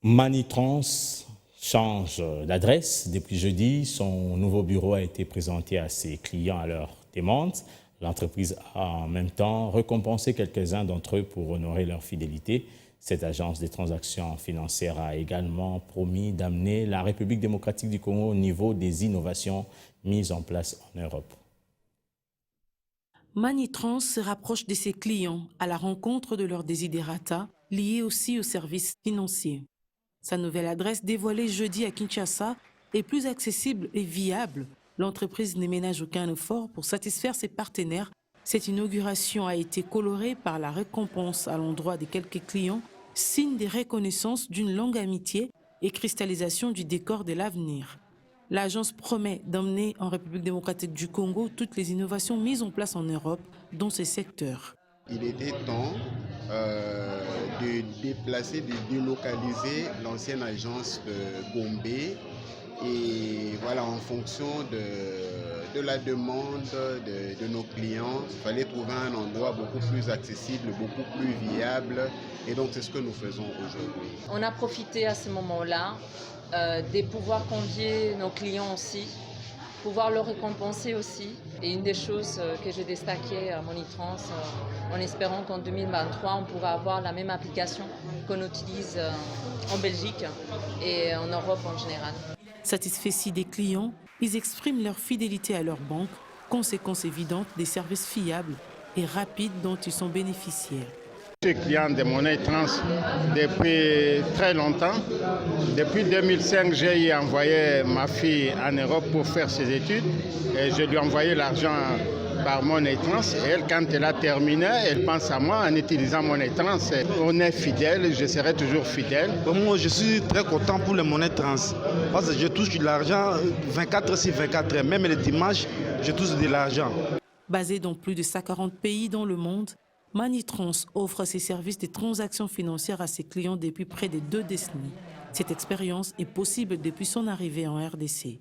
Manitrans change d'adresse. Depuis jeudi, son nouveau bureau a été présenté à ses clients à leur demande. L'entreprise a en même temps récompensé quelques-uns d'entre eux pour honorer leur fidélité. Cette agence des transactions financières a également promis d'amener la République démocratique du Congo au niveau des innovations mises en place en Europe. Manitrans se rapproche de ses clients à la rencontre de leurs desiderata, liés aussi aux services financiers. Sa nouvelle adresse dévoilée jeudi à Kinshasa est plus accessible et viable. L'entreprise ne ménage aucun effort pour satisfaire ses partenaires. Cette inauguration a été colorée par la récompense à l'endroit de quelques clients, signe de reconnaissance d'une longue amitié et cristallisation du décor de l'avenir. L'agence promet d'emmener en République démocratique du Congo toutes les innovations mises en place en Europe dans ces secteurs. Il était temps de déplacer, de délocaliser l'ancienne agence de Gombe. Et voilà, en fonction de la demande de nos clients, il fallait trouver un endroit beaucoup plus accessible, beaucoup plus viable. Et donc, c'est ce que nous faisons aujourd'hui. On a profité à ce moment-là de pouvoir convier nos clients aussi, pouvoir leur récompenser aussi. Et une des choses que j'ai destaquées à Manitrans, en espérant qu'en 2023, on pourra avoir la même application qu'on utilise en Belgique et en Europe en général. Satisfaits des clients, ils expriment leur fidélité à leur banque, conséquence évidente des services fiables et rapides dont ils sont bénéficiaires. Je suis client de Manitrans depuis très longtemps. Depuis 2005, j'ai envoyé ma fille en Europe pour faire ses études et je lui ai envoyé l'argent par Manitrans. Et elle, quand elle a terminé, elle pense à moi en utilisant Manitrans. On est fidèle, je serai toujours fidèle. Moi, je suis très content pour le Manitrans parce que je touche de l'argent 24 sur 24, même les dimanches, je touche de l'argent. Basé dans plus de 140 pays dans le monde, Manitrans offre ses services de transactions financières à ses clients depuis près de 2 décennies. Cette expérience est possible depuis son arrivée en RDC.